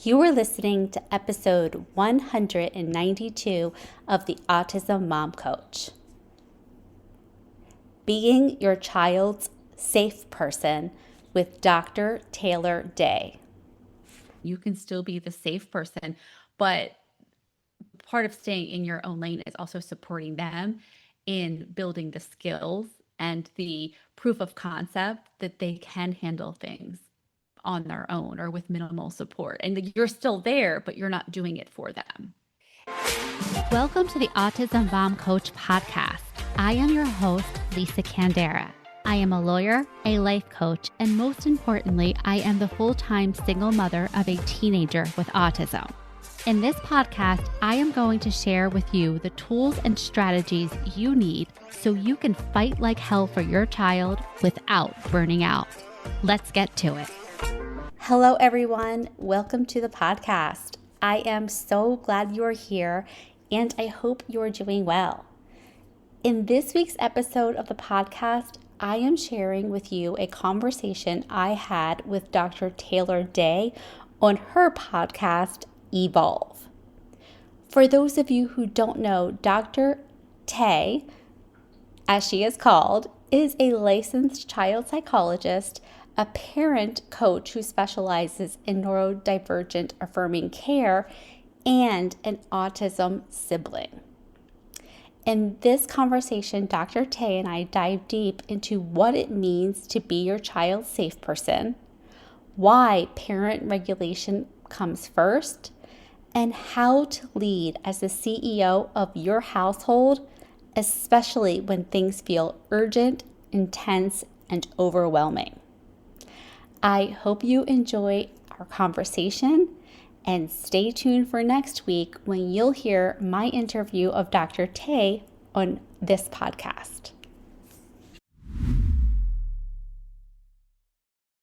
You are listening to episode 192 of the Autism Mom Coach. Being your child's safe person with Dr. Taylor Day. You can still be the safe person, but part of staying in your own lane is also supporting them in building the skills and the proof of concept that they can handle things on their own or with minimal support. And you're still there, but you're not doing it for them. Welcome to the Autism Mom Coach Podcast. I am your host, Lisa Candera. I am a lawyer, a life coach, and most importantly, I am the full-time single mother of a teenager with autism. In this podcast, I am going to share with you the tools and strategies you need so you can fight like hell for your child without burning out. Let's get to it. Hello, everyone. Welcome to the podcast. I am so glad you're here, and I hope you're doing well. In this week's episode of the podcast, I am sharing with you a conversation I had with Dr. Taylor Day on her podcast, Evolve. For those of you who don't know, Dr. Tay, as she is called, is a licensed child psychologist, a parent coach who specializes in neurodivergent affirming care, and an autism sibling. In this conversation, Dr. Tay and I dive deep into what it means to be your child's safe person, why parent regulation comes first, and how to lead as the CEO of your household, especially when things feel urgent, intense, and overwhelming. I hope you enjoy our conversation and stay tuned for next week when you'll hear my interview of Dr. Tay on this podcast.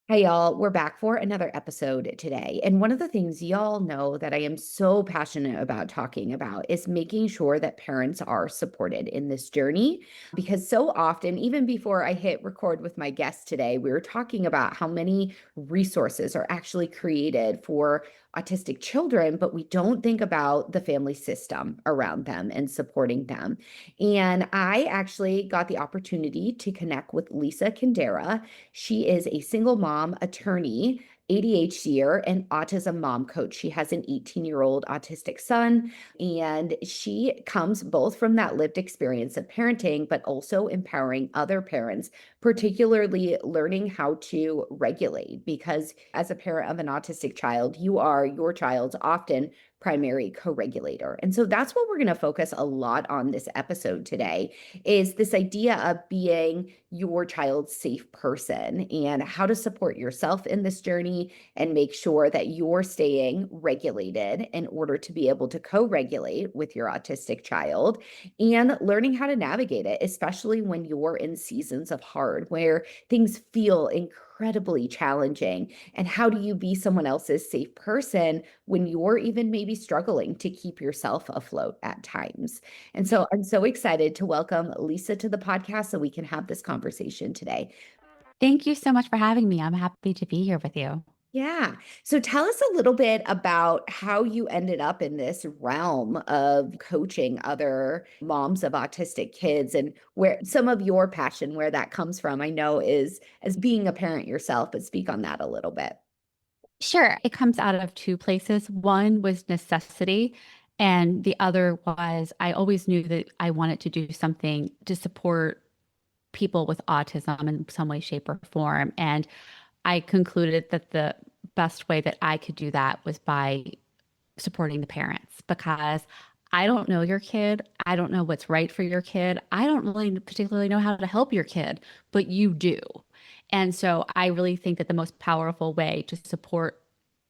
Hey y'all, we're back for another episode today. And one of the things y'all know that I am so passionate about talking about is making sure that parents are supported in this journey. Because so often, even before I hit record with my guest today, we were talking about how many resources are actually created for autistic children, but we don't think about the family system around them and supporting them. And I actually got the opportunity to connect with Lisa Candera. She is a single mom attorney, ADHDer, and autism mom coach. She has an 18-year-old autistic son, and she comes both from that lived experience of parenting, but also empowering other parents, particularly learning how to regulate. Because as a parent of an autistic child, you are your child's often primary co-regulator. And so that's what we're going to focus a lot on this episode today, is this idea of being your child's safe person and how to support yourself in this journey and make sure that you're staying regulated in order to be able to co-regulate with your autistic child, and learning how to navigate it, especially when you're in seasons of hard, where things feel incredibly challenging. And how do you be someone else's safe person when you're even maybe struggling to keep yourself afloat at times? And so I'm so excited to welcome Lisa to the podcast so we can have this conversation today. Thank you so much for having me. I'm happy to be here with you. Yeah. So tell us a little bit about how you ended up in this realm of coaching other moms of autistic kids, and where some of your passion, where that comes from, I know is as being a parent yourself, but speak on that a little bit. Sure. It comes out of two places. One was necessity, and the other was I always knew that I wanted to do something to support people with autism in some way, shape, or form. And I concluded that the best way that I could do that was by supporting the parents, because I don't know your kid. I don't know what's right for your kid. I don't really particularly know how to help your kid, but you do. And so I really think that the most powerful way to support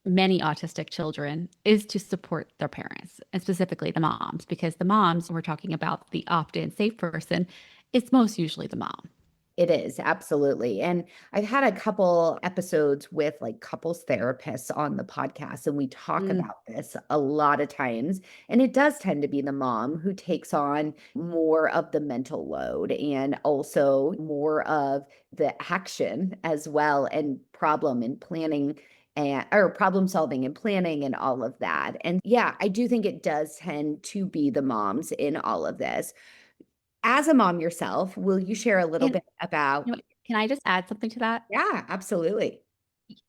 many autistic children is to support their parents, and specifically the moms, because the moms, we're talking about the opt-in safe person, it's most usually the mom. It is, absolutely. And I've had a couple episodes with like couples therapists on the podcast, and we talk about this a lot of times. And it does tend to be the mom who takes on more of the mental load and also more of the action as well, and problem and planning and or problem solving and planning and all of that. And yeah, I do think it does tend to be the moms in all of this. As a mom yourself, will you share a little And bit about? can I just add something to that? Yeah, absolutely.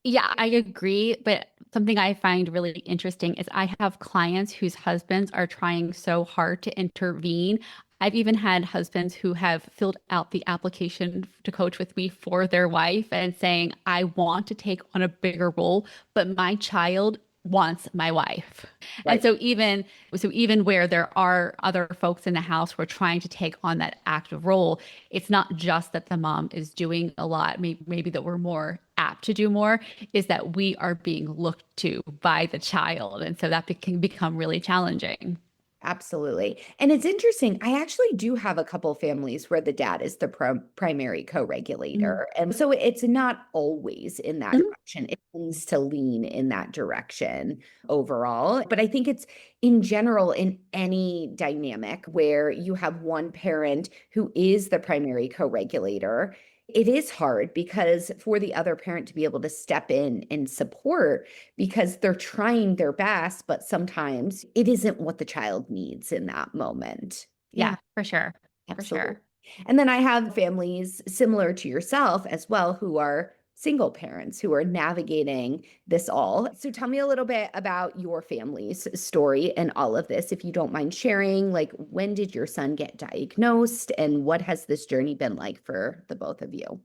Yeah, I agree. But something I find really interesting is I have clients whose husbands are trying so hard to intervene. I've even had husbands who have filled out the application to coach with me for their wife and saying, I want to take on a bigger role, but my child wants my wife. And Right. so even where there are other folks in the house who are trying to take on that active role, it's not just that the mom is doing a lot, maybe that we're more apt to do more, is that we are being looked to by the child. And so that can become really challenging. Absolutely. And it's interesting. I actually do have a couple families where the dad is the primary Mhm. co-regulator. And so it's not always in that Mhm. direction. It tends to lean in that direction overall. But I think it's in general in any dynamic where you have one parent who is the primary co-regulator. It is hard because for the other parent to be able to step in and support because they're trying their best, but sometimes it isn't what the child needs in that moment. Yeah, Yeah, for sure. For absolutely. sure. And then I have families similar to yourself as well who are single parents who are navigating this all. So tell me a little bit about your family's story and all of this, if you don't mind sharing. Like, when did your son get diagnosed and what has this journey been like for the both of you?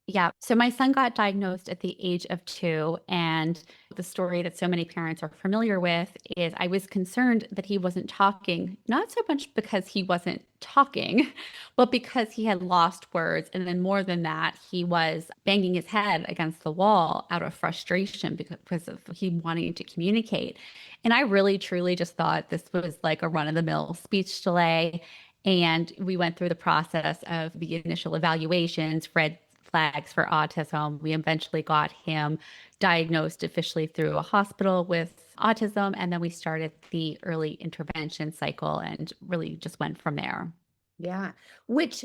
Yeah. So my son got diagnosed at the age of 2. And the story that so many parents are familiar with is I was concerned that he wasn't talking, not so much because he wasn't talking, but because he had lost words. And then more than that, he was banging his head against the wall out of frustration because of him wanting to communicate. And I really, truly just thought this was like a run-of-the-mill speech delay. And we went through the process of the initial evaluations, red flags for autism. We eventually got him diagnosed officially through a hospital with autism. And then we started the early intervention cycle and really just went from there. Yeah. Which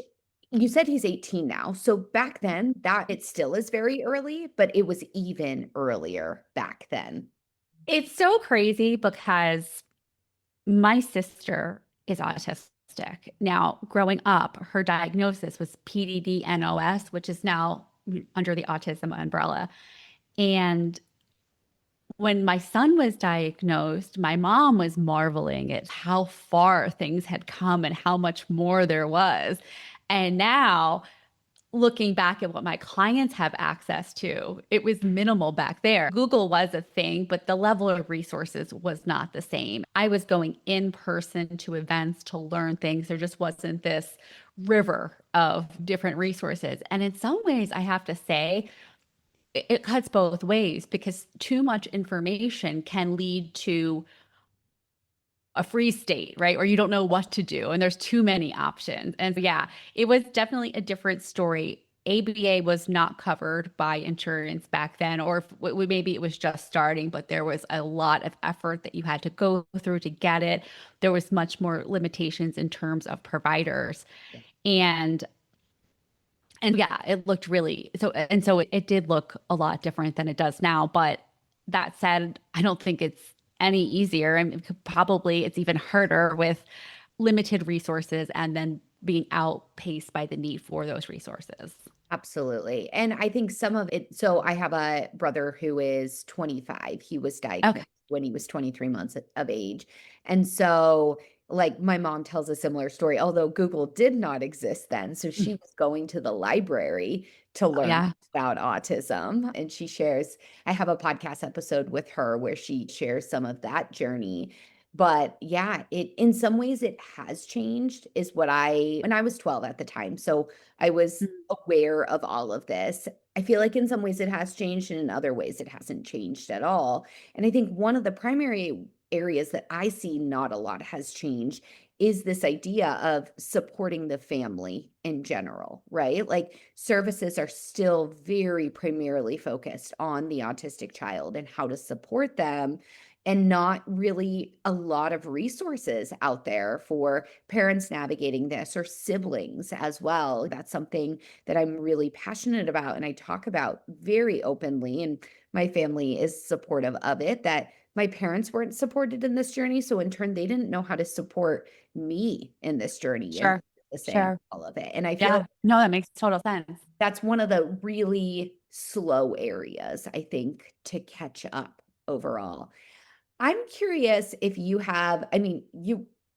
you said he's 18 now. So back then, that it still is very early, but it was even earlier back then. It's so crazy because my sister is autistic. Now, growing up, her diagnosis was PDD-NOS, which is now under the autism umbrella. And when my son was diagnosed, my mom was marveling at how far things had come and how much more there was. And now, looking back at what my clients have access to, it was minimal back there. Google was a thing, but the level of resources was not the same. I was going in person to events to learn things. There just wasn't this river of different resources. And in some ways, I have to say, it cuts both ways because too much information can lead to a freeze state, right? Or you don't know what to do, and there's too many options. And so, yeah, it was definitely a different story. ABA was not covered by insurance back then, or maybe it was just starting, but there was a lot of effort that you had to go through to get it. There was much more limitations in terms of providers. And yeah, it looked really so it did look a lot different than it does now. But that said, I don't think it's any easier. I mean, probably it's even harder with limited resources and then being outpaced by the need for those resources. Absolutely. And I think some of it, so I have a brother who is 25. He was Okay. diagnosed when he was 23 months of age. And so, like, my mom tells a similar story, although Google did not exist then. So she Mm. was going to the library to Oh, learn yeah. about autism. And she shares, I have a podcast episode with her where she shares some of that journey. But yeah, it in some ways it has changed, is what when I was 12 at the time. So I was Mm. aware of all of this. I feel like in some ways it has changed, and in other ways it hasn't changed at all. And I think one of the primary areas that I see not a lot has changed is this idea of supporting the family in general, right? Like, services are still very primarily focused on the autistic child and how to support them and not really a lot of resources out there for parents navigating this or siblings as well. That's something that I'm really passionate about and I talk about very openly. And my family is supportive of it, that my parents weren't supported in this journey. So in turn, they didn't know how to support me in this journey and Sure. processing Sure. all of it. And I feel Yeah. No, that makes total sense. that's one of the really slow areas, I think, to catch up overall. I'm curious if you have, I mean,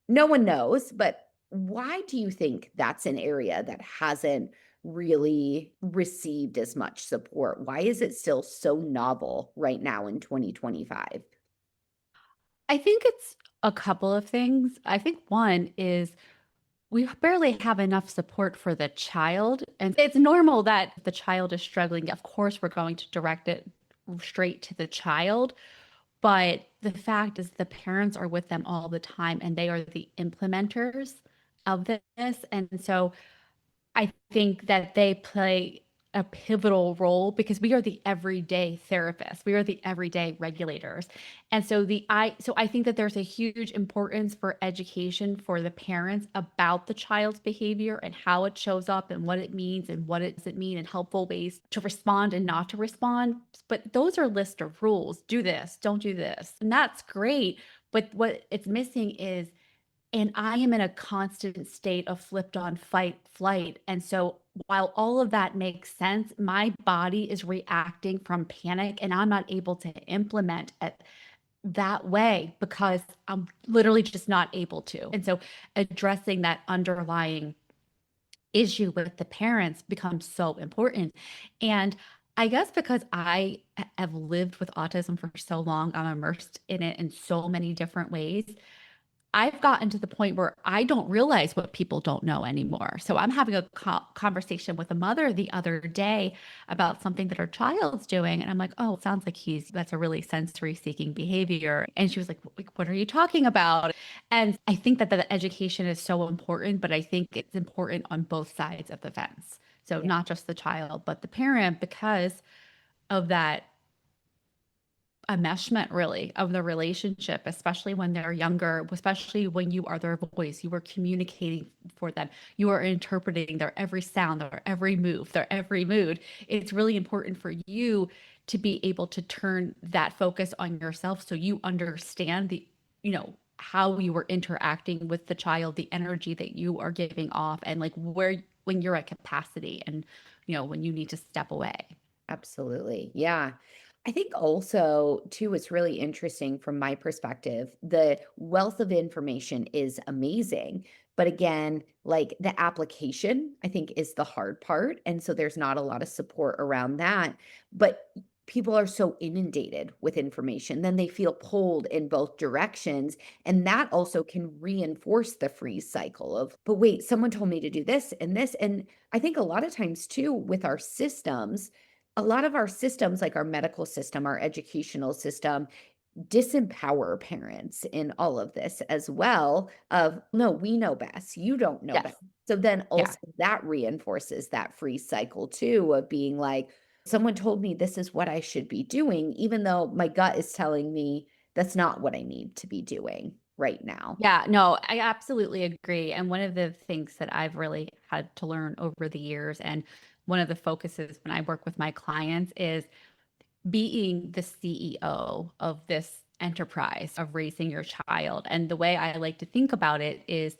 no one knows, but why do you think that's an area that hasn't really received as much support? Why is it still so novel right now in 2025? I think it's a couple of things. I think one is we barely have enough support for the child. And it's normal that if the child is struggling. Of course, we're going to direct it straight to the child. But the fact is, the parents are with them all the time and they are the implementers of this. And so I think that they play a pivotal role because we are the everyday therapists. We are the everyday regulators. And so I think that there's a huge importance for education for the parents about the child's behavior and how it shows up and what it means and what it doesn't mean and helpful ways to respond and not to respond. But those are list of rules. Do this, don't do this. And that's great. But what it's missing is and I am in a constant state of flipped on fight, flight. And so while all of that makes sense, my body is reacting from panic and I'm not able to implement it that way because I'm literally just not able to. And so addressing that underlying issue with the parents becomes so important. And I guess because I have lived with autism for so long, I'm immersed in it in so many different ways. I've gotten to the point where I don't realize what people don't know anymore. So I'm having a conversation with a mother the other day about something that her child's doing. And I'm like, oh, it sounds like that's a really sensory seeking behavior. And she was like, what are you talking about? And I think that the education is so important, but I think it's important on both sides of the fence. So Yeah. not just the child, but the parent, because of that enmeshment really of the relationship, especially when they're younger, especially when you are their voice, you are communicating for them, you are interpreting their every sound, their every move, their every mood. It's really important for you to be able to turn that focus on yourself so you understand how you are interacting with the child, the energy that you are giving off, and like where when you're at capacity and when you need to step away. Absolutely. Yeah. I think also, too, it's really interesting from my perspective. The wealth of information is amazing. But again, like the application, I think is the hard part. And so there's not a lot of support around that. But people are so inundated with information, then they feel pulled in both directions. And that also can reinforce the freeze cycle of, but wait, someone told me to do this and this. And I think a lot of times, too, with our systems, a lot of our systems, like our medical system, our educational system, disempower parents in all of this as well of, no, we know best, you don't know Yes. best. So then Yeah. also that reinforces that freeze cycle too of being like, someone told me this is what I should be doing, even though my gut is telling me that's not what I need to be doing right now. Yeah, no, I absolutely agree. And one of the things that I've really had to learn over the years, and one of the focuses when I work with my clients is being the CEO of this enterprise of raising your child. And the way I like to think about it is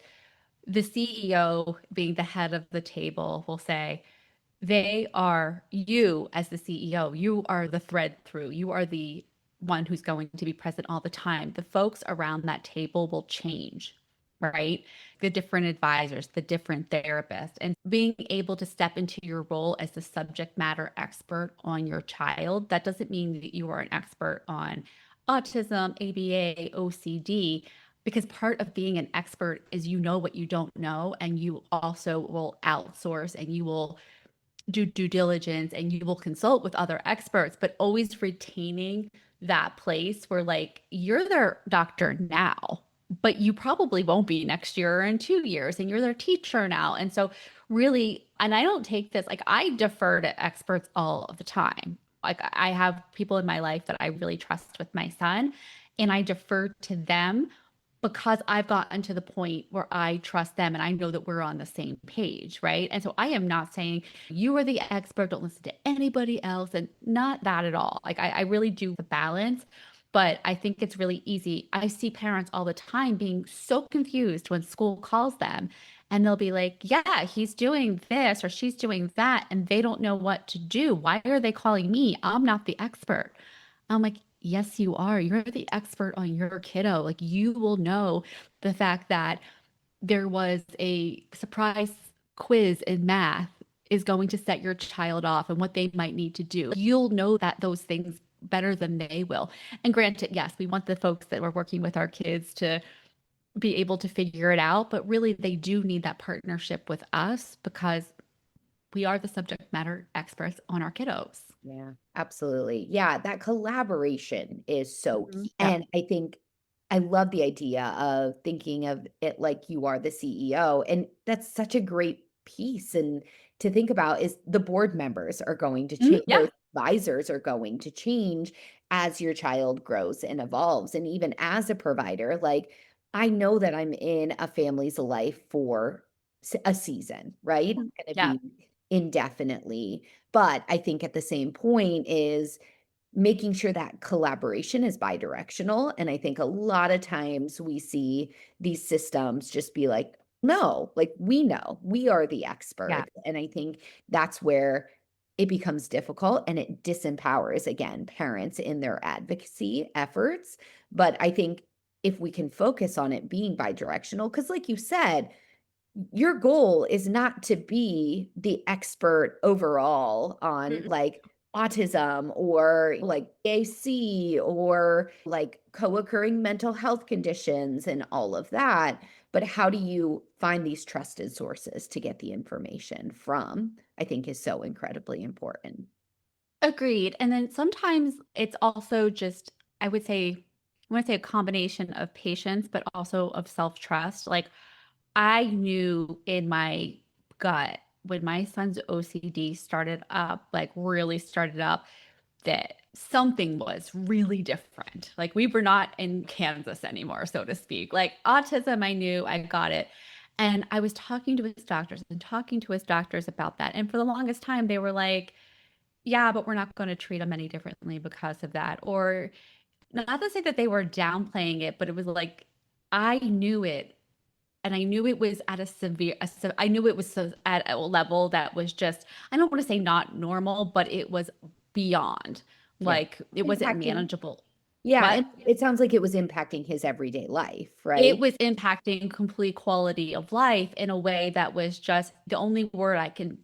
the CEO being the head of the table will say, they are you as the CEO. You are the thread through. You are the one who's going to be present all the time. The folks around that table will change, right? The different advisors, the different therapists, and being able to step into your role as the subject matter expert on your child. That doesn't mean that you are an expert on autism, ABA, OCD, because part of being an expert is you know what you don't know, and you also will outsource and you will do due diligence and you will consult with other experts, but always retaining that place where like you're their doctor now, but you probably won't be next year or in 2 years, and you're their teacher now. And so really, and I don't take this, like I defer to experts all of the time. Like I have people in my life that I really trust with my son. and I defer to them because I've gotten to the point where I trust them and I know that we're on the same page, right? And so I am not saying you are the expert, don't listen to anybody else, and not that at all. Like I really do the balance, but I think it's really easy. I see parents all the time being so confused when school calls them and they'll be like, yeah, he's doing this or she's doing that, and they don't know what to do. Why are they calling me? I'm not the expert. I'm like, yes, you are. You're the expert on your kiddo. Like, you will know the fact that there was a surprise quiz in math is going to set your child off and what they might need to do. You'll know that those things better than they will. And granted, yes, we want the folks that we're working with our kids to be able to figure it out, but really they do need that partnership with us because we are the subject matter experts on our kiddos. Yeah, absolutely. Yeah, that collaboration is so key. Yeah. And I think I love the idea of thinking of it like you are the CEO. And that's such a great piece. And to think about is the board members are going to change, Yeah. those advisors are going to change as your child grows and evolves. And even as a provider, like I know that I'm in a family's life for a season, right? I'm going to Yeah. be indefinitely. But I think at the same point is making sure that collaboration is bidirectional. And I think a lot of times we see these systems just be like, no, like we know, we are the Yeah. experts. And I think that's where it becomes difficult and it disempowers, again, parents in their advocacy efforts. But I think if we can focus on it being bidirectional, because like you said, your goal is not to be the expert overall on Mm-mm. like autism or like AC or like co-occurring mental health conditions and all of that. But how do you find these trusted sources to get the information from? I think is so incredibly important. Agreed. And then sometimes it's also just, I would say, I want to say a combination of patience, but also of self-trust. Like I knew in my gut when my son's OCD started up, like really started up, that something was really different. Like we were not in Kansas anymore, so to speak. Like autism, I knew I got it. And I was talking to his doctors and talking to his doctors about that. And for the longest time, they were like, yeah, but we're not going to treat him any differently because of that. Or not to say that they were downplaying it, but it was like, I knew it. And I knew it was at I knew it was at a level that was just, I don't want to say not normal, but it was beyond. Yeah. Like it wasn't Impacting. manageable. Yeah. What? And it sounds like it was impacting his everyday life, It right? was impacting complete quality of life in a way that was just the only word I can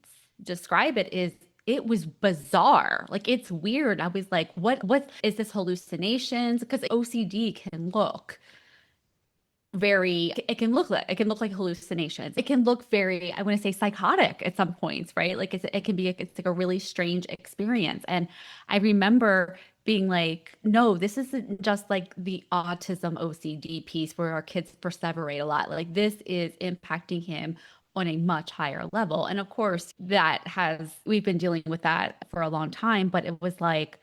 describe it is it was bizarre. Like it's weird. I was like, what is this hallucinations? Because OCD can look very it can look like hallucinations. It can look very, I want to say psychotic at some points, right? Like it can be it's like a really strange experience. And I remember being like, no, this isn't just like the autism OCD piece where our kids perseverate a lot. Like this is impacting him on a much higher level. And of course, we've been dealing with that for a long time, but it was like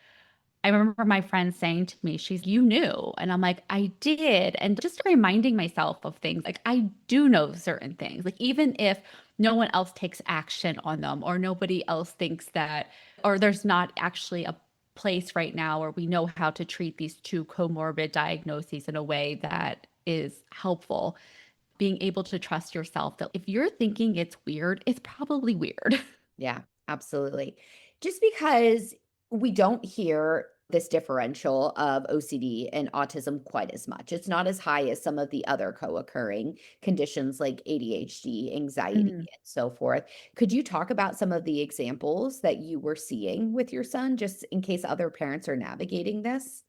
I remember my friend saying to me, you knew. And I'm like, I did. And just reminding myself of things, like, I do know certain things. Like, even if no one else takes action on them or nobody else thinks that, or there's not actually a place right now where we know how to treat these two comorbid diagnoses in a way that is helpful, being able to trust yourself that if you're thinking it's weird, it's probably weird. Yeah, absolutely. Just because we don't hear this differential of OCD and autism quite as much. It's not as high as some of the other co-occurring conditions like ADHD, anxiety, Mhm. and so forth. Could you talk about some of the examples that you were seeing with your son, just in case other parents are navigating this?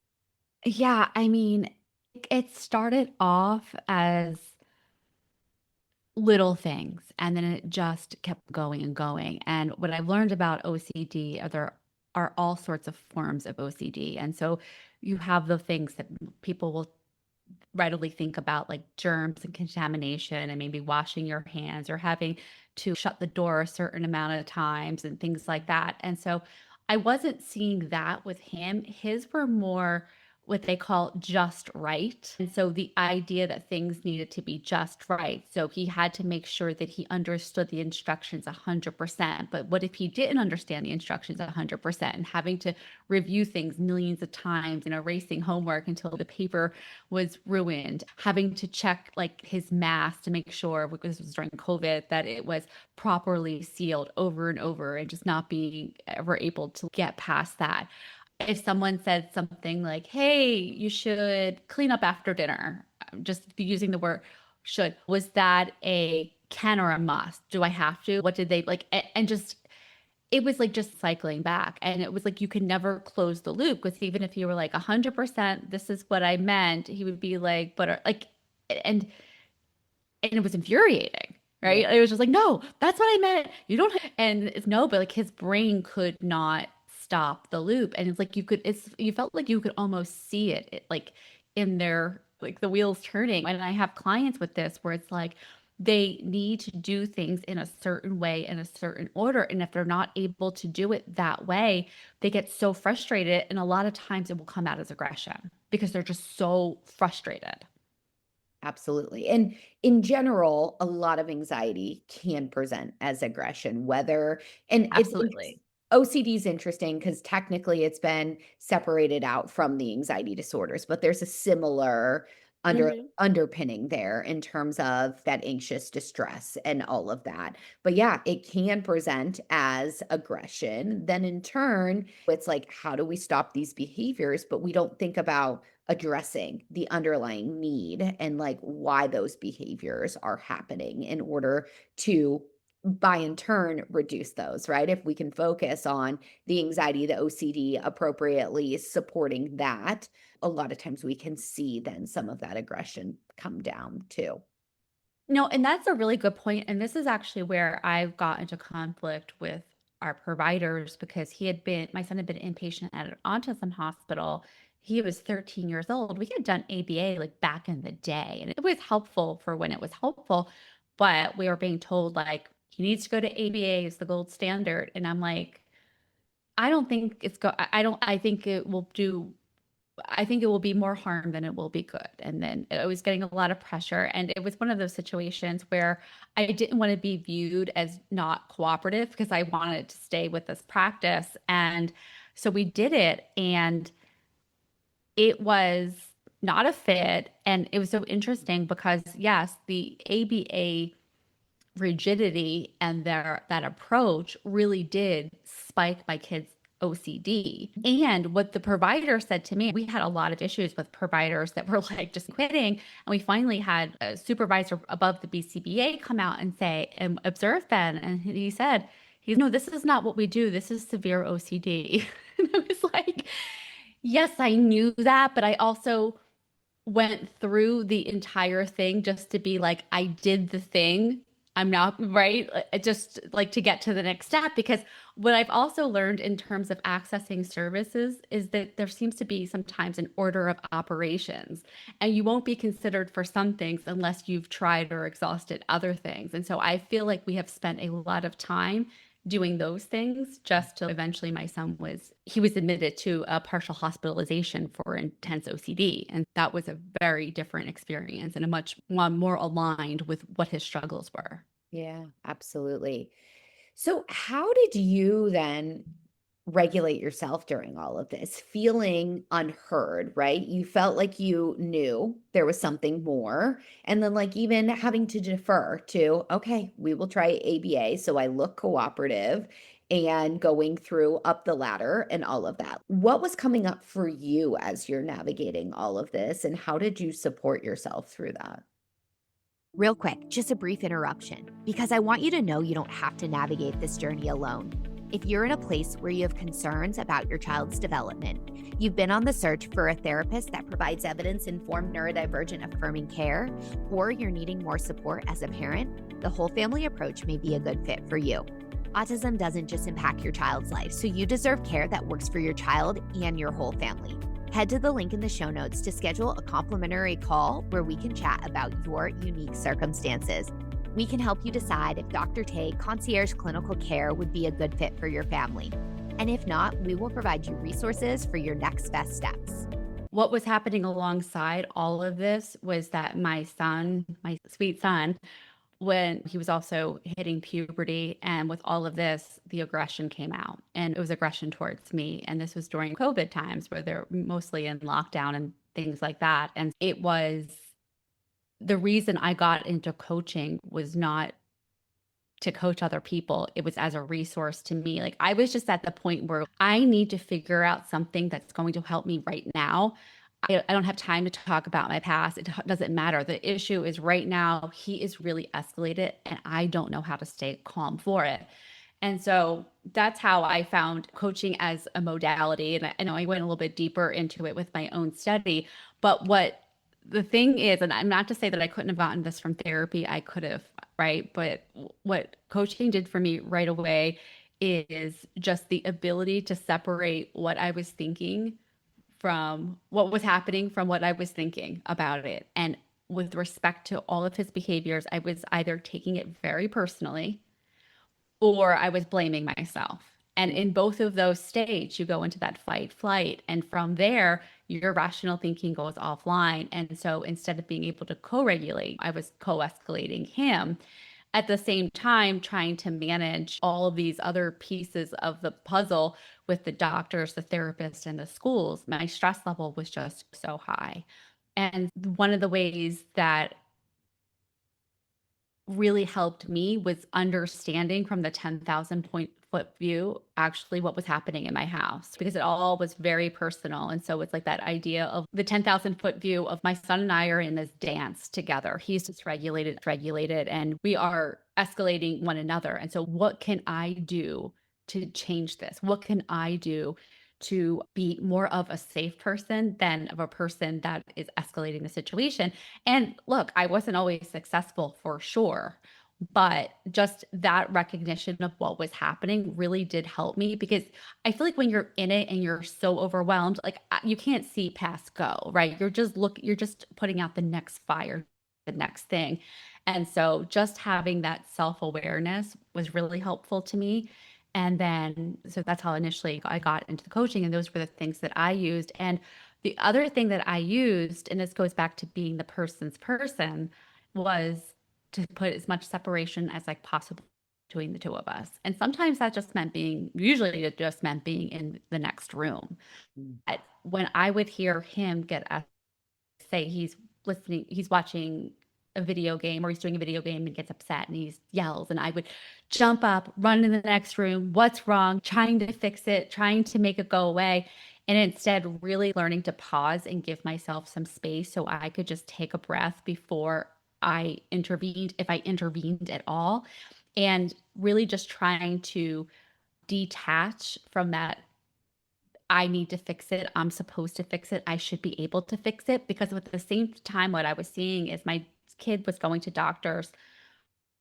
Yeah, I mean, it started off as little things and then it just kept going and going. And what I've learned about OCD are there are all sorts of forms of OCD. And so you have the things that people will readily think about like germs and contamination and maybe washing your hands or having to shut the door a certain amount of times and things like that. And so I wasn't seeing that with him. His were more what they call just right. And so the idea that things needed to be just right. So he had to make sure that he understood the instructions 100%. But what if he didn't understand the instructions 100% and having to review things millions of times and erasing homework until the paper was ruined, having to check like his mask to make sure, because this was during COVID, that it was properly sealed over and over and just not being ever able to get past that. If someone said something like, hey, you should clean up after dinner, just using the word should, was that a can or a must? Do I have to? What did they like? And just, it was like just cycling back. And it was like, you could never close the loop, because even if you were like 100%, this is what I meant, he would be like, but like, and it was infuriating. Right. It was just like, no, that's what I meant. You don't. And it's no, but like his brain could not stop the loop. And it's like, you felt like you could almost see it like in their, like the wheels turning. And I have clients with this where it's like, they need to do things in a certain way, in a certain order. And if they're not able to do it that way, they get so frustrated. And a lot of times it will come out as aggression because they're just so frustrated. Absolutely. And in general, a lot of anxiety can present as aggression, Absolutely. OCD is interesting because technically it's been separated out from the anxiety disorders, but there's a similar underpinning there in terms of that anxious distress and all of that. But yeah, it can present as aggression. Then in turn, it's like, how do we stop these behaviors? But we don't think about addressing the underlying need and like why those behaviors are happening in order to, by in turn, reduce those, right? If we can focus on the anxiety, the OCD appropriately supporting that, a lot of times we can see then some of that aggression come down too. No, and that's a really good point. And this is actually where I got into conflict with our providers, because my son had been inpatient at an autism hospital. He was 13 years old. We had done ABA like back in the day, and it was helpful for when it was helpful. But we were being told like, he needs to go to ABA is the gold standard. And I'm like, I don't think I think it will be more harm than it will be good. And then I was getting a lot of pressure. And it was one of those situations where I didn't want to be viewed as not cooperative because I wanted to stay with this practice. And so we did it, and it was not a fit. And it was so interesting because yes, the ABA rigidity and that approach really did spike my kids' OCD. And what the provider said to me, we had a lot of issues with providers that were like just quitting. And we finally had a supervisor above the BCBA come out and say, and observe Ben. And he said, no, this is not what we do. This is severe OCD. And I was like, yes, I knew that, but I also went through the entire thing just to be like, I did the thing. I'm not right. Just like to get to the next step, because what I've also learned in terms of accessing services is that there seems to be sometimes an order of operations, and you won't be considered for some things unless you've tried or exhausted other things. And so I feel like we have spent a lot of time doing those things just till eventually my son was admitted to a partial hospitalization for intense OCD. And that was a very different experience and a much more aligned with what his struggles were. Yeah, absolutely. So how did you then regulate yourself during all of this, feeling unheard, right? You felt like you knew there was something more. And then like even having to defer to, okay, we will try ABA. So I look cooperative and going through up the ladder and all of that. What was coming up for you as you're navigating all of this, and how did you support yourself through that? Real quick, just a brief interruption, because I want you to know you don't have to navigate this journey alone. If you're in a place where you have concerns about your child's development, you've been on the search for a therapist that provides evidence-informed neurodivergent affirming care, or you're needing more support as a parent, the whole family approach may be a good fit for you. Autism doesn't just impact your child's life, so you deserve care that works for your child and your whole family. Head to the link in the show notes to schedule a complimentary call where we can chat about your unique circumstances. We can help you decide if Dr. Tay Concierge Clinical Care would be a good fit for your family. And if not, we will provide you resources for your next best steps. what was happening alongside all of this was that my son, my sweet son, when he was also hitting puberty, and with all of this, the aggression came out, and it was aggression towards me. And this was during COVID times where they're mostly in lockdown and things like that. And it was the reason I got into coaching was not to coach other people. It was as a resource to me. Like I was just at the point where I need to figure out something that's going to help me right now. I don't have time to talk about my past. It doesn't matter. The issue is right now, he is really escalated and I don't know how to stay calm for it. And so that's how I found coaching as a modality. And I know I went a little bit deeper into it with my own study. But what the thing is, and I'm not to say that I couldn't have gotten this from therapy, I could have, right? But what coaching did for me right away is just the ability to separate what I was thinking from what was happening from what I was thinking about it. And with respect to all of his behaviors, I was either taking it very personally or I was blaming myself. And in both of those states, you go into that fight, flight. And from there, your rational thinking goes offline. And so instead of being able to co-regulate, I was co-escalating him. At the same time, trying to manage all of these other pieces of the puzzle with the doctors, the therapists, and the schools, my stress level was just so high. And one of the ways that really helped me was understanding from the 10,000 foot view actually what was happening in my house, because it all was very personal. And so it's like that idea of the 10,000 foot view of my son and I are in this dance together. He's dysregulated, and we are escalating one another. And so what can I do to change this? What can I do to be more of a safe person than of a person that is escalating the situation? And look, I wasn't always successful for sure, but just that recognition of what was happening really did help me, because I feel like when you're in it and you're so overwhelmed, like you can't see past go, right? You're just putting out the next fire, the next thing. And so just having that self-awareness was really helpful to me. And then, so that's how initially I got into the coaching, and those were the things that I used. And the other thing that I used, and this goes back to being the person's person, was to put as much separation as like possible between the two of us. And sometimes that just meant usually it just meant being in the next room. But when I would hear him say he's watching a video game, or he's doing a video game and gets upset and he yells, and I would jump up, run in the next room. What's wrong? Trying to fix it, trying to make it go away. And instead really learning to pause and give myself some space so I could just take a breath before I intervened, if I intervened at all. And really just trying to detach from that. I need to fix it. I'm supposed to fix it. I should be able to fix it. Because at the same time, what I was seeing is my kid was going to doctors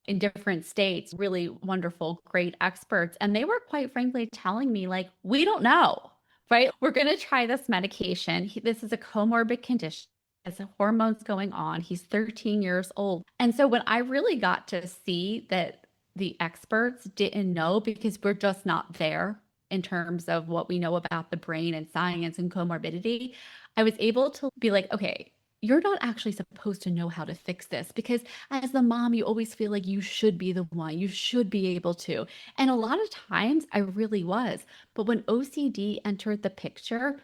in different states, really wonderful, great experts. And they were quite frankly telling me, like, we don't know, right? We're going to try this medication. This is a comorbid condition. Has hormones going on. He's 13 years old. And so when I really got to see that the experts didn't know, because we're just not there in terms of what we know about the brain and science and comorbidity, I was able to be like, okay, you're not actually supposed to know how to fix this, because as the mom, you always feel like you should be the one, you should be able to. And a lot of times I really was. But when OCD entered the picture,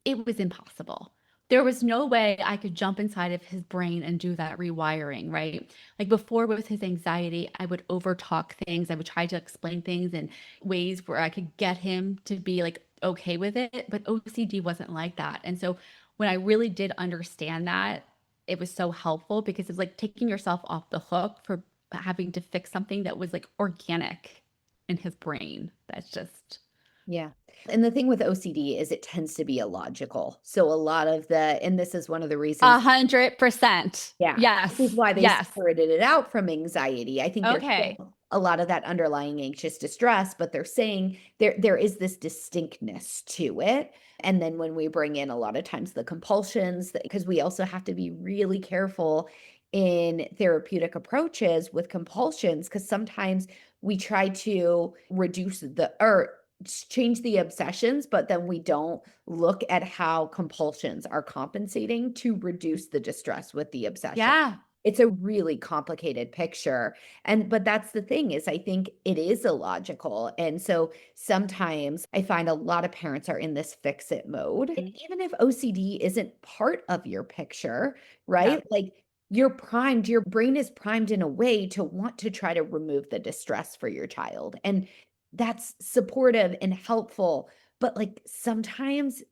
it was impossible. There was no way I could jump inside of his brain and do that rewiring, right? Like before with his anxiety, I would overtalk things. I would try to explain things in ways where I could get him to be like okay with it. But OCD wasn't like that. And so when I really did understand that, it was so helpful, because it's like taking yourself off the hook for having to fix something that was like organic in his brain. That's just. Yeah. And the thing with OCD is it tends to be illogical. So a lot of and this is one of the reasons. 100%. Yeah. Yes. This is why they separated it out from anxiety. I think there's still a lot of that underlying anxious distress, but they're saying there is this distinctness to it. And then when we bring in a lot of times the compulsions, because we also have to be really careful in therapeutic approaches with compulsions, because sometimes we try to reduce change the obsessions, but then we don't look at how compulsions are compensating to reduce the distress with the obsession. Yeah. It's a really complicated picture. But that's the thing is I think it is illogical. And so sometimes I find a lot of parents are in this fix it mode. And even if OCD isn't part of your picture, right? Like you're primed, your brain is primed in a way to want to try to remove the distress for your child. And that's supportive and helpful. But like sometimes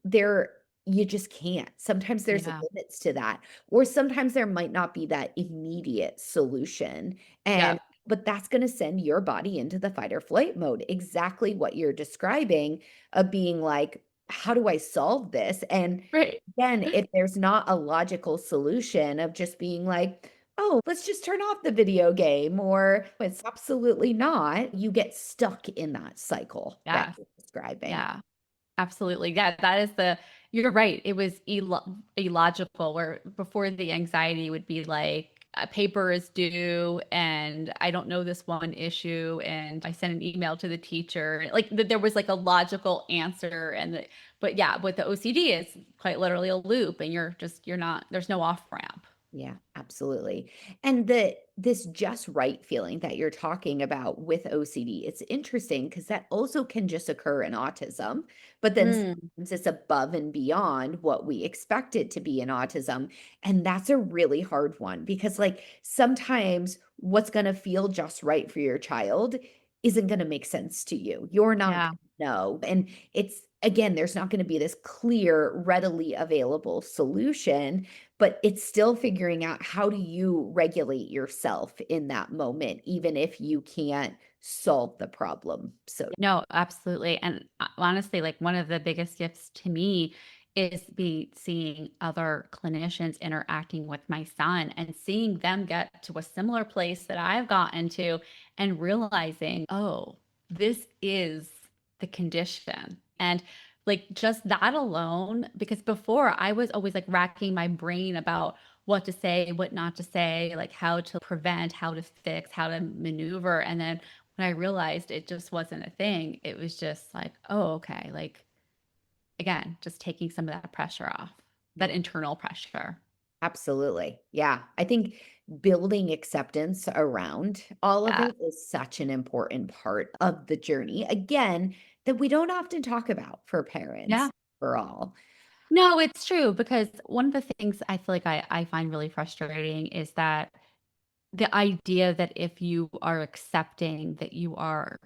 you just can't. Sometimes there's Yeah. limits to that. Or sometimes there might not be that immediate solution. But that's going to send your body into the fight or flight mode. Exactly what you're describing of being like, how do I solve this? And Right. again, if there's not a logical solution of just being like, oh, let's just turn off the video game, or it's absolutely not, you get stuck in that cycle that Yeah. you're describing. Yeah. Absolutely. Yeah, that is you're right. It was illogical where before the anxiety would be like a paper is due and I don't know this one issue and I sent an email to the teacher. Like there was like a logical answer but yeah, with the OCD it's quite literally a loop and you're not, there's no off ramp. Yeah, absolutely. And this just right feeling that you're talking about with OCD, it's interesting because that also can just occur in autism, but then sometimes it's above and beyond what we expect it to be in autism. And that's a really hard one because like sometimes what's going to feel just right for your child isn't going to make sense to you. You're not Yeah. going to know. And it's again, there's not going to be this clear, readily available solution, but it's still figuring out how do you regulate yourself in that moment, even if you can't solve the problem. So No, absolutely. And honestly, like one of the biggest gifts to me is seeing other clinicians interacting with my son and seeing them get to a similar place that I've gotten to and realizing, oh, this is the condition. And like just that alone, because before I was always like racking my brain about what to say, what not to say, like how to prevent, how to fix, how to maneuver. And then when I realized it just wasn't a thing, it was just like, oh, okay. Like, again, just taking some of that pressure off, that yeah, internal pressure. absolutely. Yeah. I think building acceptance around all of Yeah. it is such an important part of the journey. Again, that we don't often talk about for Yeah. parents overall. No, it's true because one of the things I feel like I find really frustrating is that the idea that if you are accepting that you are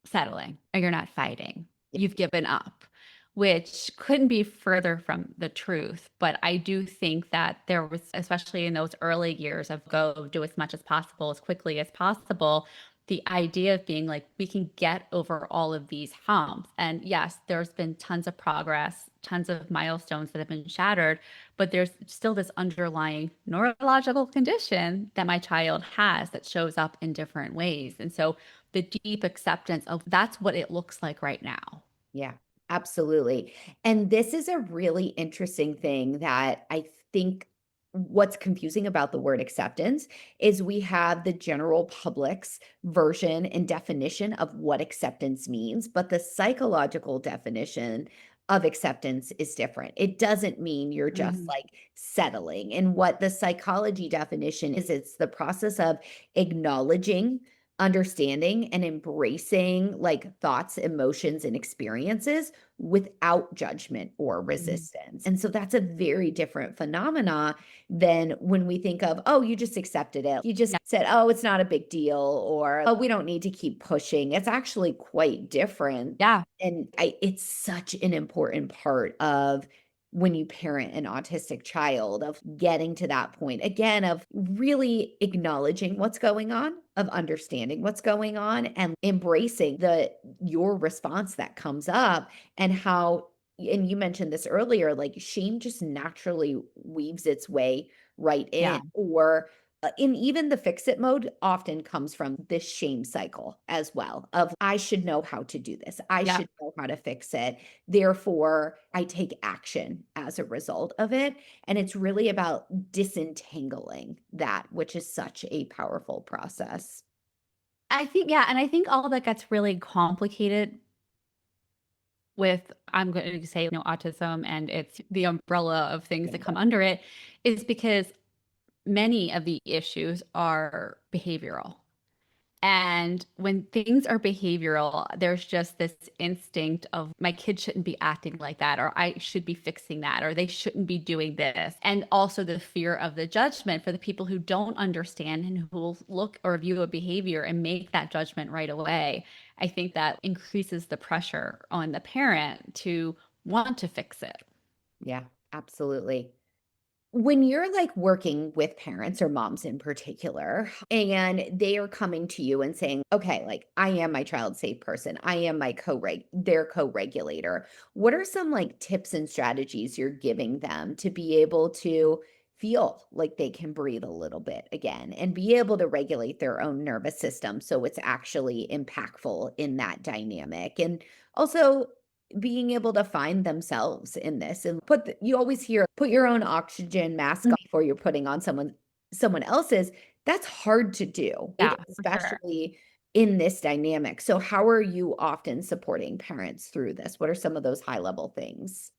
settling or you're not fighting. You've given up, which couldn't be further from the truth. But I do think that there was, especially in those early years of go do as much as possible, as quickly as possible, the idea of being like, we can get over all of these humps. And yes, there's been tons of progress, tons of milestones that have been shattered, but there's still this underlying neurological condition that my child has that shows up in different ways. And so the deep acceptance of that's what it looks like right now. Yeah, absolutely. And this is a really interesting thing that I think what's confusing about the word acceptance is we have the general public's version and definition of what acceptance means, but the psychological definition of acceptance is different. It doesn't mean you're just Mhm. like settling. And what the psychology definition is, it's the process of acknowledging, understanding and embracing like thoughts, emotions, and experiences without judgment or Mhm. resistance. And so that's a very different phenomena than when we think of, oh, you just accepted it. You just Yeah. said, oh, it's not a big deal, or oh, we don't need to keep pushing. It's actually quite different. Yeah. And it's such an important part of when you parent an autistic child of getting to that point again of really acknowledging what's going on, of understanding what's going on and embracing your response that comes up and how, and you mentioned this earlier, like shame just naturally weaves its way right Yeah. in, or in even the fix it mode often comes from this shame cycle as well of I should know how to do this, I Yeah. should know how to fix it, therefore I take action as a result of it. And it's really about disentangling that, which is such a powerful process. I think, yeah. And I think all that gets really complicated with, I'm going to say, autism and it's the umbrella of things that come under it, is because many of the issues are behavioral. And when things are behavioral, there's just this instinct of my kid shouldn't be acting like that, or I should be fixing that, or they shouldn't be doing this. And also the fear of the judgment for the people who don't understand and who will look or view a behavior and make that judgment right away. I think that increases the pressure on the parent to want to fix it. Yeah, absolutely. When you're like working with parents or moms in particular, and they are coming to you and saying, okay, like I am my child's safe person, I am my their co-regulator. What are some like tips and strategies you're giving them to be able to feel like they can breathe a little bit again and be able to regulate their own nervous system so it's actually impactful in that dynamic? And also being able to find themselves in this and you always hear put your own oxygen mask on before you're putting on someone else's. That's hard to do, right? Yeah, for sure. Especially in this dynamic. So how are you often supporting parents through this? What are some of those high level things?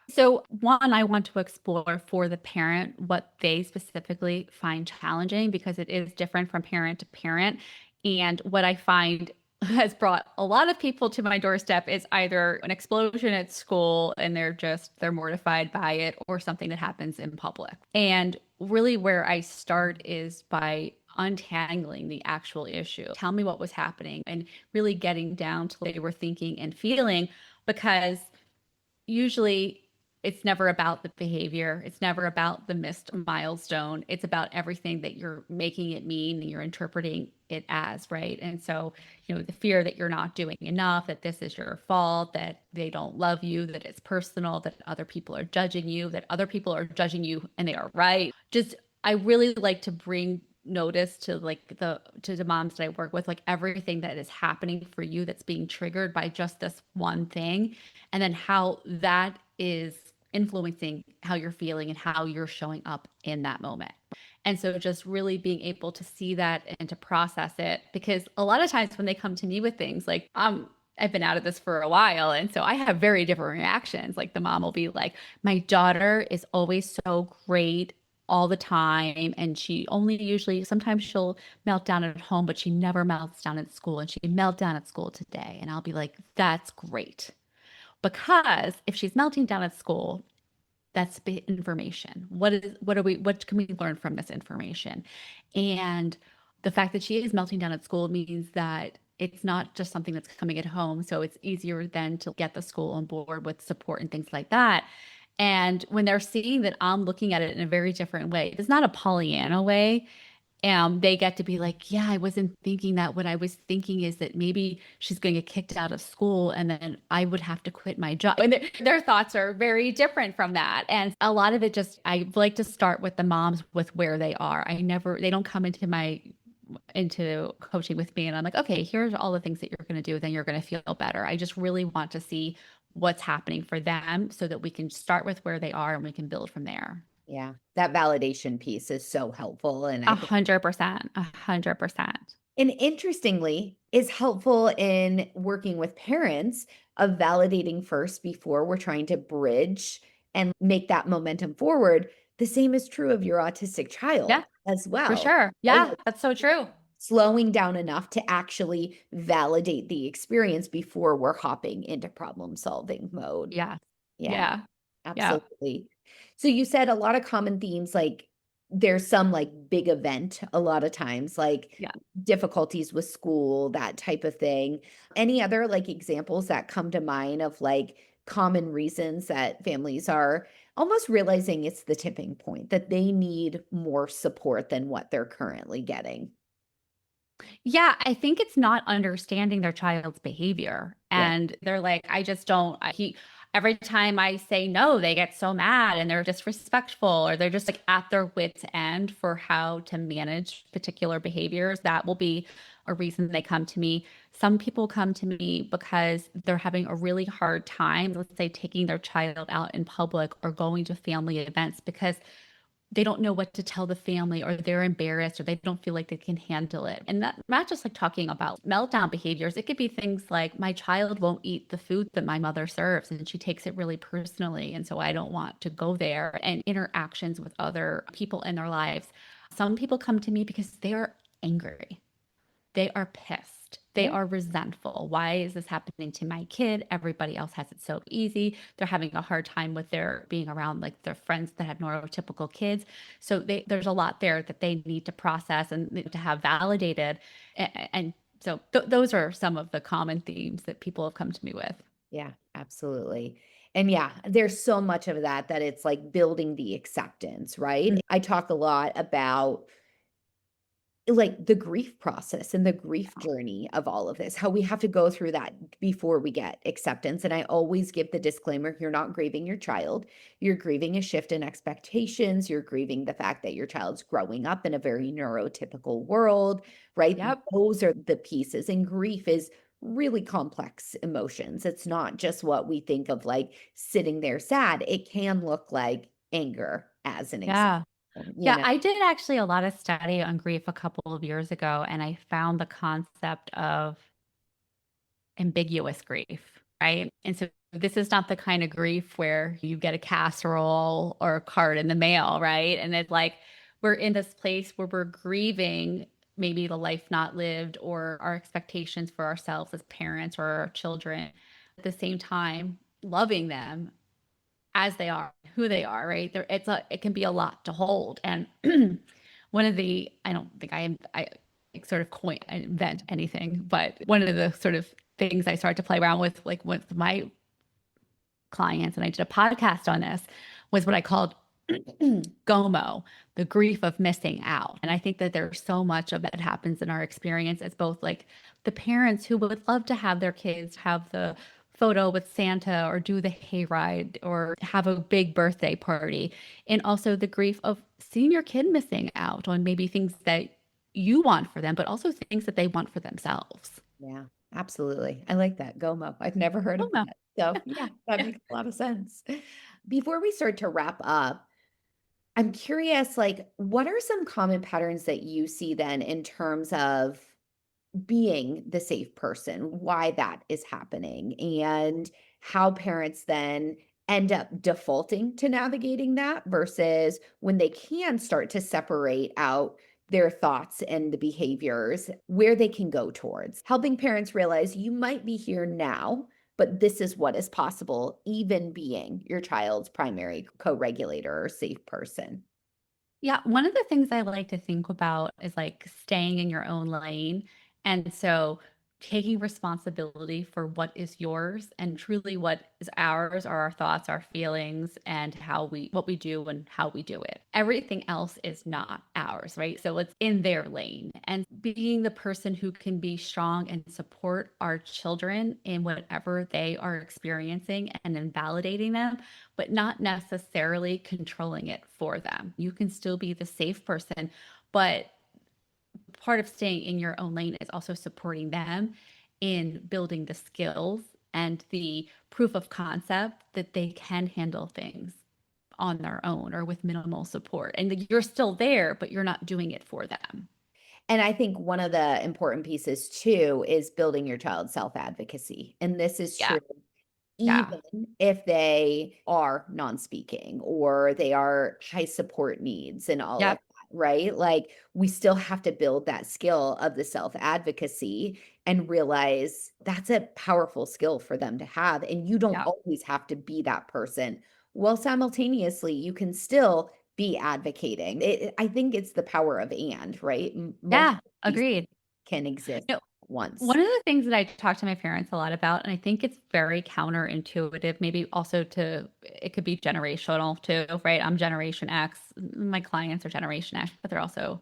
So, one, I want to explore for the parent what they specifically find challenging because it is different from parent to parent. And what I find has brought a lot of people to my doorstep is either an explosion at school and they're mortified by it, or something that happens in public. And really, where I start is by untangling the actual issue. Tell me what was happening and really getting down to what they were thinking and feeling, because usually it's never about the behavior. It's never about the missed milestone. It's about everything that you're making it mean and you're interpreting it as, right? And so, the fear that you're not doing enough, that this is your fault, that they don't love you, that it's personal, that other people are judging you, that other people are judging you and they are right. Just, I really like to bring notice to the moms that I work with, like everything that is happening for you that's being triggered by just this one thing, and then how that is influencing how you're feeling and how you're showing up in that moment. And so just really being able to see that and to process it, because a lot of times when they come to me with things like, I've been out of this for a while. And so I have very different reactions. Like the mom will be like, my daughter is always so great all the time. And she only usually, sometimes she'll melt down at home, but she never melts down at school. And she melted down at school today. And I'll be like, that's great. Because if she's melting down at school, that's information. What can we learn from this information? And the fact that she is melting down at school means that it's not just something that's coming at home. So it's easier then to get the school on board with support and things like that. And when they're seeing that I'm looking at it in a very different way, it's not a Pollyanna way. They get to be like, yeah, I wasn't thinking that. What I was thinking is that maybe she's going to get kicked out of school and then I would have to quit my job. And their thoughts are very different from that. And a lot of it I like to start with the moms with where they are. They don't come into coaching with me and I'm like, okay, here's all the things that you're going to do. Then you're going to feel better. I just really want to see what's happening for them so that we can start with where they are and we can build from there. Yeah, that validation piece is so helpful. And 100%, 100%. And interestingly, is helpful in working with parents of validating first before we're trying to bridge and make that momentum forward. The same is true of your autistic child as well. For sure. Yeah, that's so true. Slowing down enough to actually validate the experience before we're hopping into problem solving mode. Yeah. Absolutely. So you said a lot of common themes, like there's some like big event a lot of times, like difficulties with school, that type of thing. Any other like examples that come to mind of like common reasons that families are almost realizing it's the tipping point, that they need more support than what they're currently getting? Yeah, I think it's not understanding their child's behavior. And they're like, I just don't, every time I say no, they get so mad and they're disrespectful, or they're just like at their wits' end for how to manage particular behaviors. That will be a reason they come to me. Some people come to me because they're having a really hard time, let's say taking their child out in public or going to family events, because they don't know what to tell the family, or they're embarrassed, or they don't feel like they can handle it. And not just like talking about meltdown behaviors. It could be things like, my child won't eat the food that my mother serves and she takes it really personally. And so I don't want to go there. And interactions with other people in their lives. Some people come to me because they're angry. They are pissed. They Yeah. are resentful. Why is this happening to my kid? Everybody else has it so easy. They're having a hard time with their being around like their friends that have neurotypical kids. So there's a lot there that they need to process and to have validated. And so those are some of the common themes that people have come to me with. Yeah, absolutely. And yeah, there's so much of that it's like building the acceptance, right? Mm. I talk a lot about like the grief process and the grief journey of all of this, how we have to go through that before we get acceptance. And I always give the disclaimer, you're not grieving your child, you're grieving a shift in expectations, you're grieving the fact that your child's growing up in a very neurotypical world, right? Yep. Those are the pieces. And grief is really complex emotions. It's not just what we think of like sitting there sad. It can look like anger as an example. Yeah. Yeah, I did actually a lot of study on grief a couple of years ago, and I found the concept of ambiguous grief, right? And so this is not the kind of grief where you get a casserole or a card in the mail, right? And it's like we're in this place where we're grieving maybe the life not lived or our expectations for ourselves as parents or our children. At the same time, loving them as they are, who they are, right? It can be a lot to hold. And one of the, I don't think I sort of I invent anything, but one of the sort of things I started to play around with my clients, and I did a podcast on this, was what I called GOMO, the grief of missing out. And I think that there's so much of that happens in our experience as both like the parents who would love to have their kids have the photo with Santa or do the hayride or have a big birthday party. And also the grief of seeing your kid missing out on maybe things that you want for them, but also things that they want for themselves. Yeah, absolutely. I like that. GOMO. I've never heard of GOMO. that. So yeah, that makes a lot of sense. Before we start to wrap up, I'm curious, like, what are some common patterns that you see then in terms of being the safe person, why that is happening, and how parents then end up defaulting to navigating that versus when they can start to separate out their thoughts and the behaviors, where they can go towards helping parents realize you might be here now, but this is what is possible, even being your child's primary co-regulator or safe person. Yeah, one of the things I like to think about is like staying in your own lane. And so taking responsibility for what is yours and truly what is ours are our thoughts, our feelings, and what we do and how we do it. Everything else is not ours, right? So it's in their lane. And being the person who can be strong and support our children in whatever they are experiencing and invalidating them, but not necessarily controlling it for them. You can still be the safe person, but part of staying in your own lane is also supporting them in building the skills and the proof of concept that they can handle things on their own or with minimal support. And that you're still there, but you're not doing it for them. And I think one of the important pieces too is building your child's self-advocacy. And this is Yeah. true even if they are non-speaking or they are high support needs and all of Yep. that, right? Like we still have to build that skill of the self-advocacy and realize that's a powerful skill for them to have. And you don't Yep. always have to be that person. Well, simultaneously, you can still be advocating. I think it's the power of and, right? Yeah. Multiple pieces Agreed. can exist You know, at once. one of the things that I talk to my parents a lot about, and I think it's very counterintuitive, maybe also it could be generational too, right? I'm Generation X. My clients are Generation X, but they're also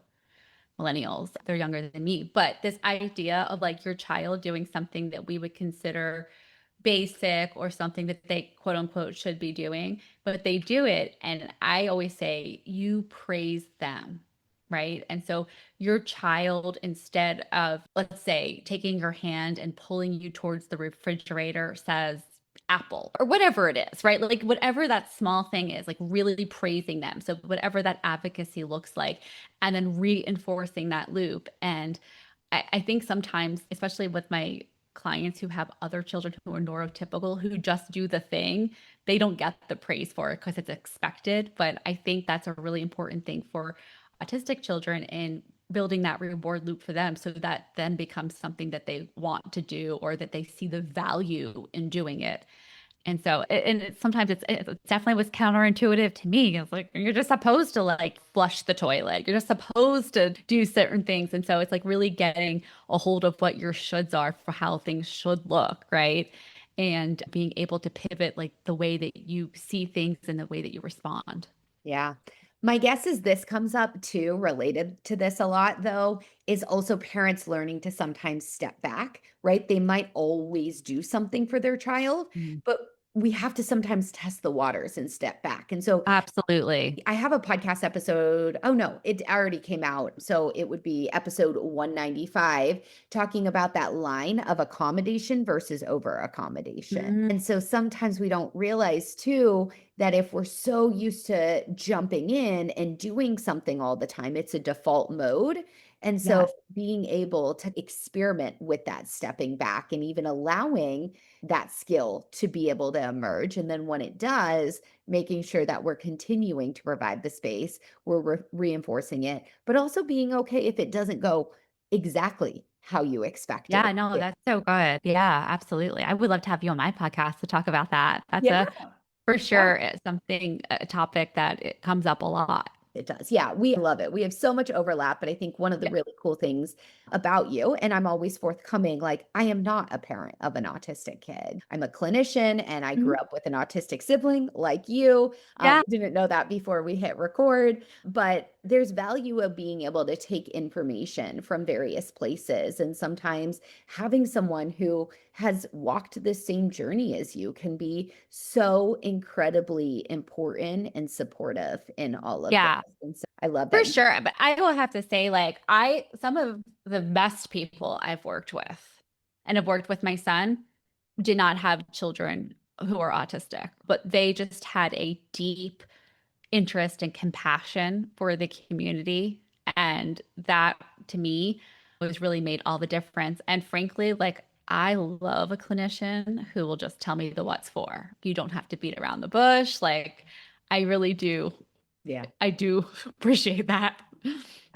millennials. They're younger than me. But this idea of like your child doing something that we would consider basic or something that they quote unquote should be doing, but they do it. And I always say, you praise them, right? And so your child, instead of, let's say, taking your hand and pulling you towards the refrigerator, says, apple or whatever it is, right? Like whatever that small thing is, like really praising them. So whatever that advocacy looks like, and then reinforcing that loop. And I think sometimes, especially with my clients who have other children who are neurotypical, who just do the thing, they don't get the praise for it because it's expected. But I think that's a really important thing for autistic children in building that reward loop for them, so that then becomes something that they want to do or that they see the value in doing it. And so, sometimes it definitely was counterintuitive to me. It's like, you're just supposed to like flush the toilet. You're just supposed to do certain things. And so it's like really getting a hold of what your shoulds are for how things should look, right? And being able to pivot like the way that you see things and the way that you respond. Yeah. My guess is this comes up too, related to this a lot, though, is also parents learning to sometimes step back, right? They might always do something for their child, Mm. but we have to sometimes test the waters and step back. And so Absolutely. I have a podcast episode. Oh no, it already came out. So it would be episode 195, talking about that line of accommodation versus over accommodation. Mm. And so sometimes we don't realize too that if we're so used to jumping in and doing something all the time, it's a default mode. And so Yes. being able to experiment with that stepping back and even allowing that skill to be able to emerge. And then when it does, making sure that we're continuing to provide the space, we're reinforcing it, but also being okay if it doesn't go exactly how you expected Yeah, no, it. that's so good. Yeah, absolutely. I would love to have you on my podcast to talk about that. That's Yeah, for yeah. sure something, a topic that it comes up a lot. It does. Yeah, we love it. We have so much overlap, but I think one of the Yeah. really cool things about you, and I'm always forthcoming, like I am not a parent of an autistic kid. I'm a clinician and I grew Mhm. up with an autistic sibling like you. Yeah. Didn't know that before we hit record, but there's value of being able to take information from various places. And sometimes having someone who has walked the same journey as you can be so incredibly important and supportive in all of this. Yeah, And so I love for that. sure. But I will have to say, like, some of the best people I've worked with and have worked with my son did not have children who are autistic, but they just had a deep interest and compassion for the community. And that to me was really made all the difference. And frankly, like, I love a clinician who will just tell me the what's for. You don't have to beat around the bush. Like, I really do. Yeah. I do appreciate that.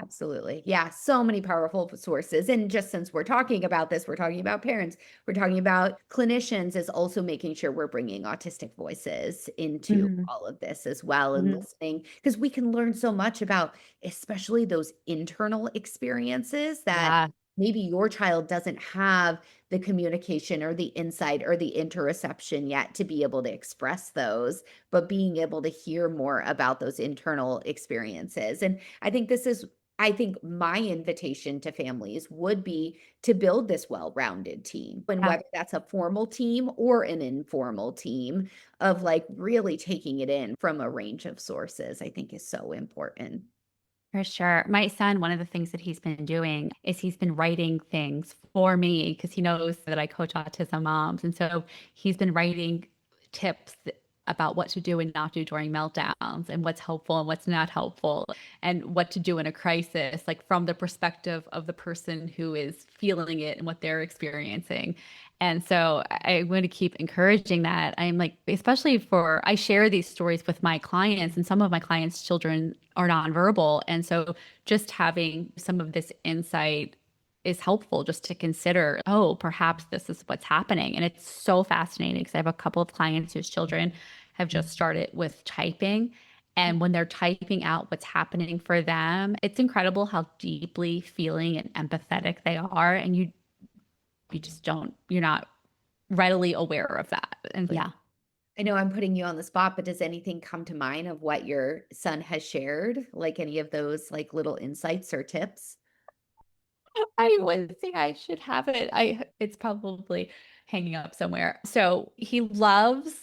Absolutely. Yeah. So many powerful sources. And just since we're talking about this, we're talking about parents, we're talking about clinicians, is also making sure we're bringing autistic voices into Mhm. all of this as well and Mhm. listening, because we can learn so much about, especially those internal experiences that Yeah. maybe your child doesn't have the communication or the insight or the interoception yet to be able to express those, but being able to hear more about those internal experiences. And I think my invitation to families would be to build this well-rounded team. And Yeah. whether that's a formal team or an informal team, of like really taking it in from a range of sources, I think is so important. For sure. My son, one of the things that he's been doing is he's been writing things for me because he knows that I coach autism moms. And so he's been writing tips about what to do and not do during meltdowns, and what's helpful and what's not helpful, and what to do in a crisis, like from the perspective of the person who is feeling it and what they're experiencing. And so I want to keep encouraging that. I'm like, especially I share these stories with my clients, and some of my clients' children are nonverbal. And so just having some of this insight is helpful, just to consider, oh, perhaps this is what's happening. And it's so fascinating because I have a couple of clients whose children have just started with typing. And when they're typing out what's happening for them, it's incredible how deeply feeling and empathetic they are. And you just you're not readily aware of that. And yeah. I know I'm putting you on the spot, but does anything come to mind of what your son has shared? Like any of those like little insights or tips? I would think I should have it. It's probably hanging up somewhere. So he loves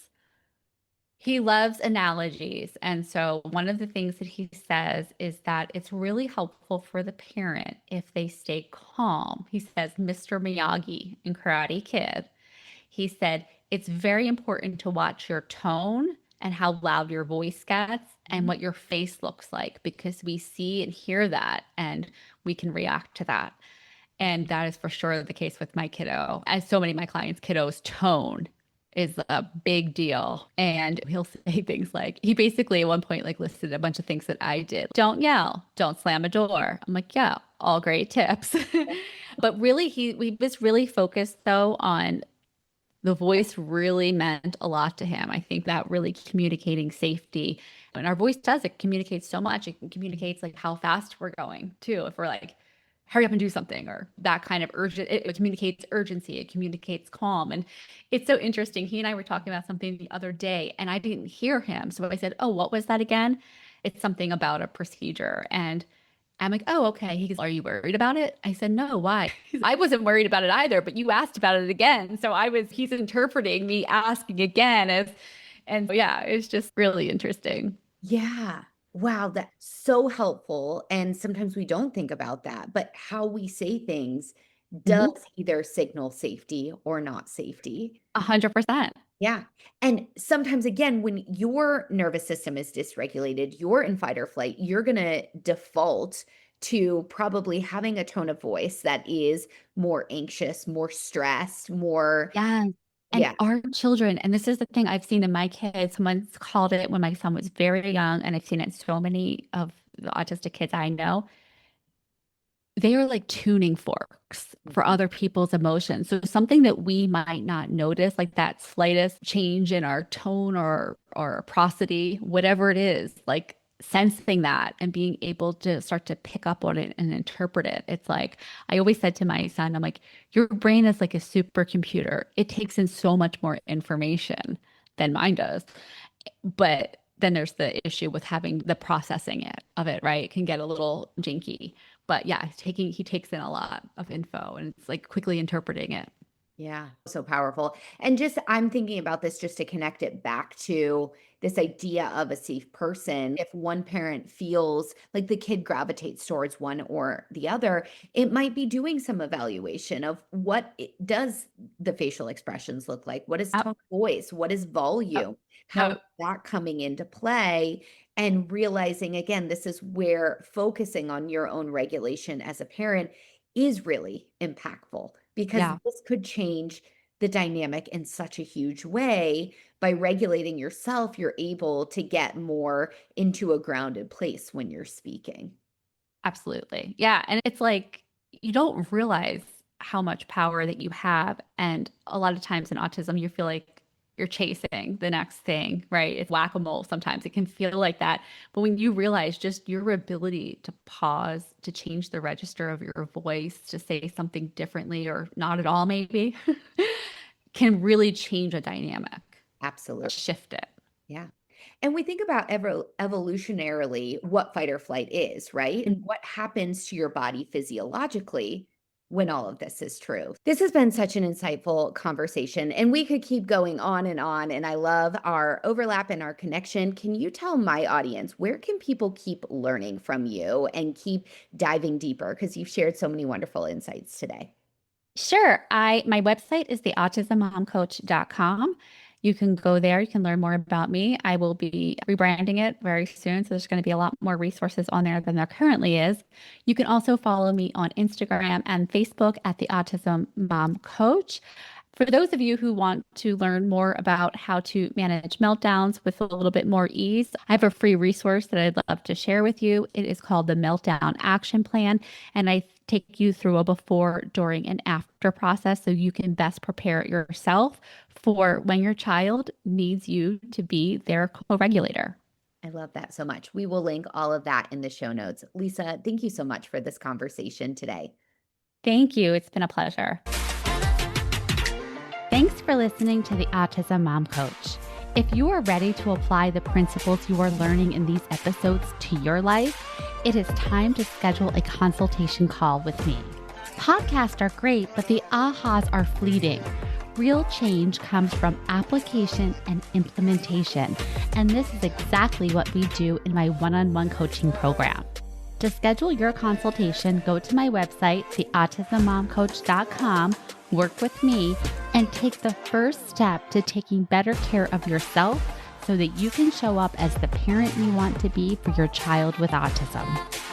analogies. And so one of the things that he says is that it's really helpful for the parent if they stay calm. He says, Mr. Miyagi in Karate Kid, he said, it's very important to watch your tone and how loud your voice gets and what your face looks like, because we see and hear that and we can react to that. And that is for sure the case with my kiddo. As so many of my clients, kiddos' tone is a big deal. And he'll say things like, he basically at one point like listed a bunch of things that I did. Don't yell, don't slam a door. I'm like, yeah, all great tips. But really, we was really focused though on the voice really meant a lot to him. I think that really communicating safety. And our voice does, it communicates so much. It communicates like how fast we're going too. If we're like, hurry up and do something, or that kind of urgent, it communicates urgency, it communicates calm. And it's so interesting. He and I were talking about something the other day and I didn't hear him. So I said, oh, what was that again? It's something about a procedure. And I'm like, oh, okay. He goes, are you worried about it? I said, no, why? I wasn't worried about it either, but you asked about it again. So he's interpreting me asking again and yeah, it's just really interesting. Yeah. Wow, that's so helpful. And sometimes we don't think about that, but how we say things does either signal safety or not safety. 100%. Yeah. And sometimes, again, when your nervous system is dysregulated, you're in fight or flight, you're going to default to probably having a tone of voice that is more anxious, more stressed, more. Yeah. And our children, and this is the thing I've seen in my kids, someone's called it when my son was very young, and I've seen it in so many of the autistic kids I know, they are like tuning forks for other people's emotions. So something that we might not notice, like that slightest change in our tone or prosody, whatever it is, like sensing that and being able to start to pick up on it and interpret it. It's like, I always said to my son, I'm like, your brain is like a supercomputer. It takes in so much more information than mine does. But then there's the issue with having the processing of it, right? It can get a little janky. But yeah, he takes in a lot of info and it's like quickly interpreting it. Yeah, so powerful. And just, I'm thinking about this just to connect it back to this idea of a safe person. If one parent feels like the kid gravitates towards one or the other, it might be doing some evaluation of does the facial expressions look like? What is tone of voice? What is volume? How is that coming into play? And realizing, again, this is where focusing on your own regulation as a parent is really impactful, because this could change the dynamic in such a huge way. By regulating yourself, you're able to get more into a grounded place when you're speaking. Absolutely. Yeah. And it's like, you don't realize how much power that you have. And a lot of times in autism, you feel like you're chasing the next thing, right? It's whack-a-mole. Sometimes it can feel like that. But when you realize just your ability to pause, to change the register of your voice, to say something differently or not at all, maybe, can really change a dynamic. Absolutely. Shift it. Yeah. And we think about evolutionarily what fight or flight is, right? And what happens to your body physiologically when all of this is true. This has been such an insightful conversation, and we could keep going on. And I love our overlap and our connection. Can you tell my audience, where can people keep learning from you and keep diving deeper? Because you've shared so many wonderful insights today. Sure. My website is the autismmomcoach.com. You can go there. You can learn more about me. I will be rebranding it very soon. So there's going to be a lot more resources on there than there currently is. You can also follow me on Instagram and Facebook at the Autism Mom Coach. For those of you who want to learn more about how to manage meltdowns with a little bit more ease, I have a free resource that I'd love to share with you. It is called the Meltdown Action Plan, and I take you through a before, during, and after process so you can best prepare yourself for when your child needs you to be their co-regulator. I love that so much. We will link all of that in the show notes. Lisa, thank you so much for this conversation today. Thank you. It's been a pleasure. Thanks for listening to the Autism Mom Coach. If you are ready to apply the principles you are learning in these episodes to your life, it is time to schedule a consultation call with me. Podcasts are great, but the ahas are fleeting. Real change comes from application and implementation, and this is exactly what we do in my one-on-one coaching program. To schedule your consultation, go to my website, theautismmomcoach.com, work with me, and take the first step to taking better care of yourself so that you can show up as the parent you want to be for your child with autism.